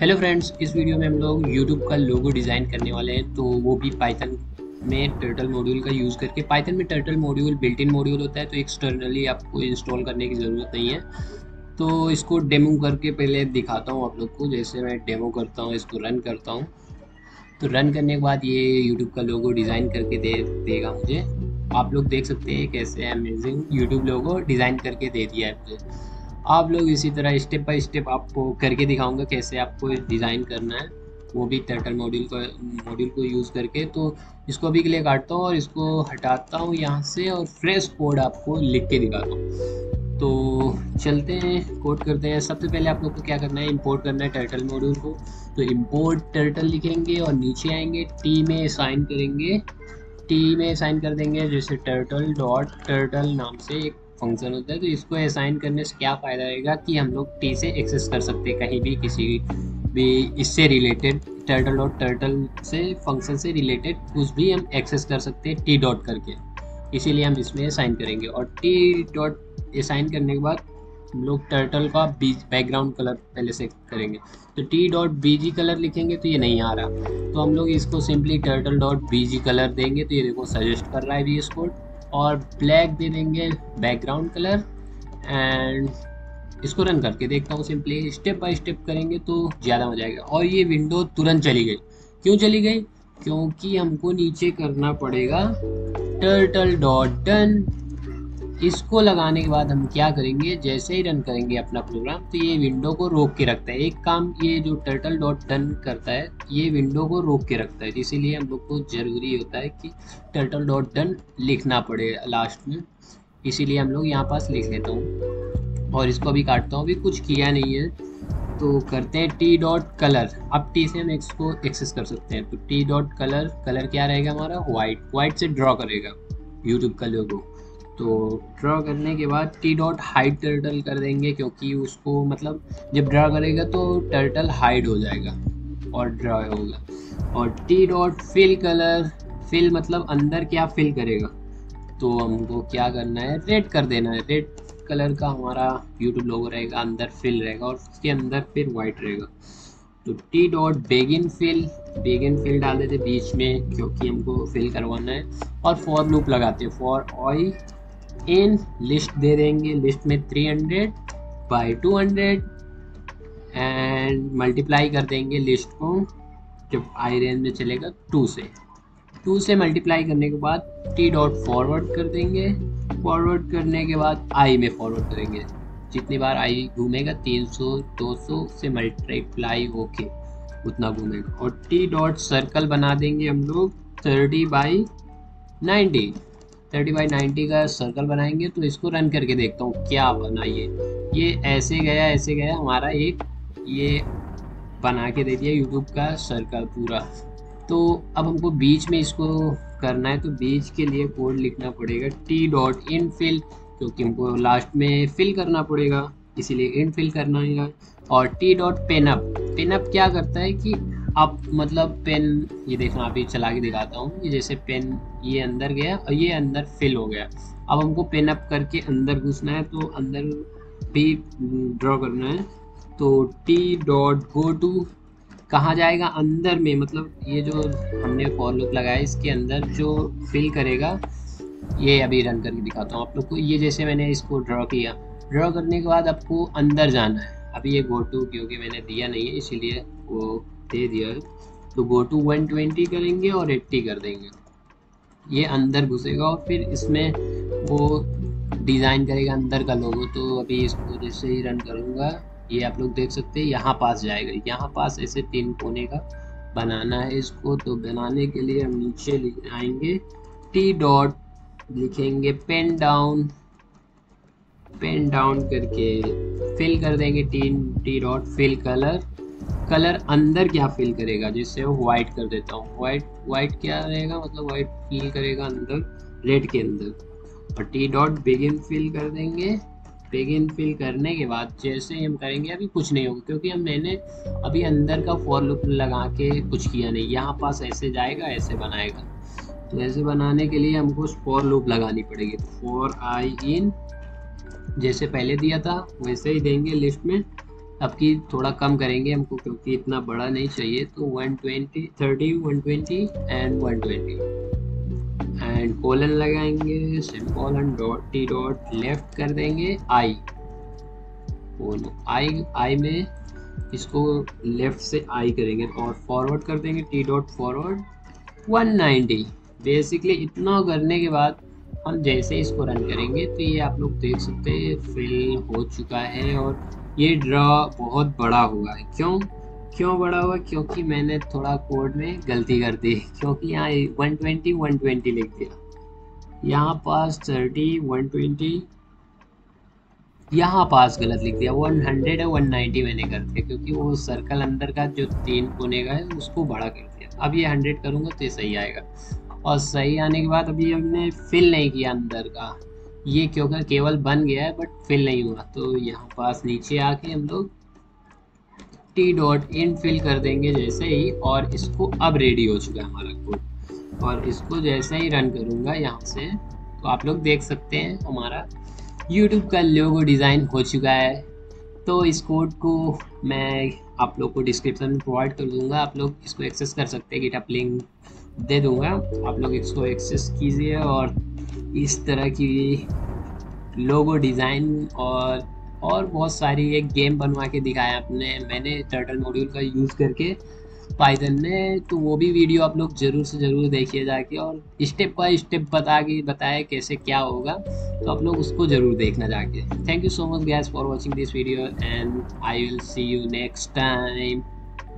Hello friends, इस video में हम लोग यूट्यूब का लोगो डिज़ाइन करने वाले हैं, तो वो भी पाइथन में टर्टल मॉड्यूल का यूज़ करके। पाइथन में turtle module built in module होता है, तो एक्सटर्नली आपको इंस्टॉल करने की ज़रूरत नहीं है। तो इसको डेमो करके पहले दिखाता हूँ आप लोग को। जैसे मैं डेमो करता हूँ, इसको रन करता हूँ, तो रन करने के बाद ये यूट्यूब का लोगो डिज़ाइन करके दे देगा मुझे। आप लोग देख सकते हैं कैसे अमेजिंग यूट्यूब लोगो डिज़ाइन करके दे दिया है मुझे। आप लोग इसी तरह स्टेप बाय स्टेप आपको करके दिखाऊंगा कैसे आपको डिज़ाइन करना है, वो भी टर्टल मॉड्यूल को यूज़ करके। तो इसको अभी के लिए काटता हूँ और इसको हटाता हूँ यहाँ से, और फ्रेश कोड आपको लिख के दिखाता हूँ। तो चलते हैं, कोड करते हैं। सबसे पहले आप लोग को क्या करना है, इंपोर्ट करना है टर्टल मॉड्यूल को। तो इंपोर्ट टर्टल लिखेंगे और नीचे आएंगे, टी में साइन करेंगे। टी में असाइन कर देंगे, जैसे टर्टल डॉट टर्टल नाम से एक फंक्शन होता है। तो इसको असाइन करने से क्या फ़ायदा रहेगा कि हम लोग टी से एक्सेस कर सकते हैं कहीं भी, किसी भी इससे रिलेटेड, टर्टल डॉट टर्टल से फंक्शन से रिलेटेड कुछ भी हम एक्सेस कर सकते हैं टी डॉट करके। इसीलिए हम इसमें असाइन करेंगे, और टी डॉट असाइन करने के बाद हम लोग टर्टल का बैकग्राउंड कलर पहले से करेंगे। तो टी डॉट बी जी कलर लिखेंगे तो ये नहीं आ रहा, तो हम लोग इसको सिंपली टर्टल डॉट बी जी कलर देंगे। तो ये देखो सजेस्ट कर रहा है वी एस कोड, और ब्लैक दे देंगे बैकग्राउंड कलर। एंड इसको रन करके देखता हूँ, सिंपली स्टेप बाय स्टेप करेंगे तो ज़्यादा मजा आएगा। और ये विंडो तुरंत चली गई। क्यों चली गई? क्योंकि हमको नीचे करना पड़ेगा टर्टल डॉट डन। इसको लगाने के बाद हम क्या करेंगे, जैसे ही रन करेंगे अपना प्रोग्राम, तो ये विंडो को रोक के रखता है। एक काम ये जो टर्टल डॉट डन करता है, ये विंडो को रोक के रखता है। इसीलिए हम लोग को ज़रूरी होता है कि टर्टल डॉट डन लिखना पड़े लास्ट में। इसीलिए हम लोग यहाँ पास लिख लेता हूँ, और इसको अभी काटता हूँ, अभी कुछ किया नहीं है। तो करते हैं टी डॉट कलर। अब टी से हम इसको एक्सेस कर सकते हैं। तो टी डॉट कलर, कलर क्या रहेगा हमारा, वाइट। वाइट से ड्रॉ करेगा यूट्यूब का लोगो। तो ड्रॉ करने के बाद टी डॉट हाइड टर्टल कर देंगे, क्योंकि उसको मतलब जब ड्रॉ करेगा तो टर्टल हाइड हो जाएगा और ड्रॉ होगा। और T dot fill colour, fill मतलब अंदर क्या फिल करेगा, तो हमको क्या करना है, रेड कर देना है। रेड कलर का हमारा यूट्यूब लोगो रहेगा, अंदर फिल रहेगा, और उसके अंदर फिर वाइट रहेगा। तो T dot begin fill, begin fill डाल देते बीच में, क्योंकि हमको फिल करवाना है। और फॉर लूप लगाते हैं, फॉर आई इन लिस्ट दे देंगे। लिस्ट में 300 बाई 200 एंड मल्टीप्लाई कर देंगे लिस्ट को, जब आई रेंज में चलेगा 2 से मल्टीप्लाई करने के बाद टी डॉट फॉरवर्ड कर देंगे। फॉरवर्ड करने के बाद आई में फॉरवर्ड करेंगे, जितनी बार आई घूमेगा 300 200 से मल्टीप्लाई होके उतना घूमेगा। और टी डॉट सर्कल बना देंगे हम लोग 30/90, 30/90 का सर्कल बनाएंगे। तो इसको रन करके देखता हूँ क्या बना। ये ऐसे गया हमारा एक, ये बना के दे दिया यूट्यूब का सर्कल पूरा। तो अब हमको बीच में इसको करना है, तो बीच के लिए कोड लिखना पड़ेगा टी डॉट इन फिल, क्योंकि हमको लास्ट में फिल करना पड़ेगा, इसीलिए इन फिल करना है। और T dot pen up, pen up क्या करता है कि आप मतलब पेन, ये देखना अभी चला के दिखाता हूँ। ये जैसे पेन ये अंदर गया और ये अंदर फिल हो गया। अब हमको पेन अप करके अंदर घुसना है, तो अंदर भी ड्रॉ करना है। तो टी डॉट गो टू, कहाँ जाएगा, अंदर में, मतलब ये जो हमने फॉर लूप लगाया इसके अंदर जो फिल करेगा। ये अभी रन करके दिखाता हूँ आप लोग को। ये जैसे मैंने इसको ड्रॉ किया, ड्रॉ करने के बाद आपको अंदर जाना है। अभी ये गो टू क्योंकि मैंने दिया नहीं है इसीलिए वो दे दिया है। तो गो टू 120 करेंगे और 80 कर देंगे, ये अंदर घुसेगा और फिर इसमें वो डिज़ाइन करेगा अंदर का लोगो। तो अभी इसको जैसे ही रन करूँगा, ये आप लोग देख सकते हैं यहाँ पास जाएगा। यहाँ पास ऐसे 3 कोने का बनाना है इसको। तो बनाने के लिए हम नीचे आएंगे, टी डॉट लिखेंगे पेन डाउन, पेन डाउन करके फिल कर देंगे T dot fill colour. Colour अंदर क्या फिल करेगा, जिससे वो वाइट कर देता हूँ। वाइट क्या रहेगा, मतलब वाइट फिल करेगा अंदर, रेड के अंदर। और टी डॉट बिगिन फिल कर देंगे। बिगिन फिल करने के बाद जैसे ही हम करेंगे, अभी कुछ नहीं होगा क्योंकि मैंने अभी अंदर का फॉर लूप लगा के कुछ किया नहीं। यहाँ पास ऐसे जाएगा, ऐसे बनाएगा। तो ऐसे बनाने के लिए हमको फॉर लूप लगानी पड़ेगी। फॉर आई इन, जैसे पहले दिया था वैसे ही देंगे लिस्ट में, अब की थोड़ा कम करेंगे हमको, क्योंकि इतना बड़ा नहीं चाहिए। तो 120, 30, 120 एंड 120 एंड कोलन लगाएंगे, semicolon, dot, T dot, left कर देंगे आई, आई आई में इसको लेफ्ट से आई करेंगे और फॉरवर्ड कर देंगे, टी डॉट फॉरवर्ड 190। बेसिकली इतना करने के बाद हम जैसे इसको रन करेंगे तो ये आप लोग देख सकते हैं फिल हो चुका है। और ये ड्रॉ बहुत बड़ा हुआ है। क्यों क्यों बड़ा हुआ? क्योंकि मैंने थोड़ा कोड में गलती कर दी, क्योंकि यहाँ 120 120 लिख दिया, यहाँ पास 30 120, यहाँ पास गलत लिख दिया, 100 है 190 मैंने कर दिया, क्योंकि वो सर्कल अंदर का जो 3 कोने का है उसको बड़ा कर दिया। अब ये 100 करूँगा तो ये सही आएगा। और सही आने के बाद अभी हमने फिल नहीं किया अंदर का, ये क्योंकि केवल बन गया है बट फिल नहीं हुआ। तो यहाँ पास नीचे आके हम लोग टी डॉट इन फिल कर देंगे जैसे ही, और इसको अब रेडी हो चुका है हमारा कोड। और इसको जैसे ही रन करूँगा यहाँ से, तो आप लोग देख सकते हैं हमारा YouTube का लोगो डिज़ाइन हो चुका है। तो इस कोड को मैं आप लोग को डिस्क्रिप्शन में प्रोवाइड कर दूंगा, आप लोग इसको एक्सेस कर सकते हैं, गिटहब लिंक दे दूंगा, आप लोग इसको एक्सेस कीजिए और इस तरह की लोगो डिज़ाइन और बहुत सारी एक गेम बनवा के दिखाया आपने मैंने टर्टल मॉड्यूल का यूज़ करके पाइथन में। तो वो भी वीडियो आप लोग ज़रूर से ज़रूर देखिए जाके, और स्टेप बाय स्टेप बताया कैसे क्या होगा, तो आप लोग उसको ज़रूर देखना जाके। Thank you so much guys for watching this video and I will see you next time.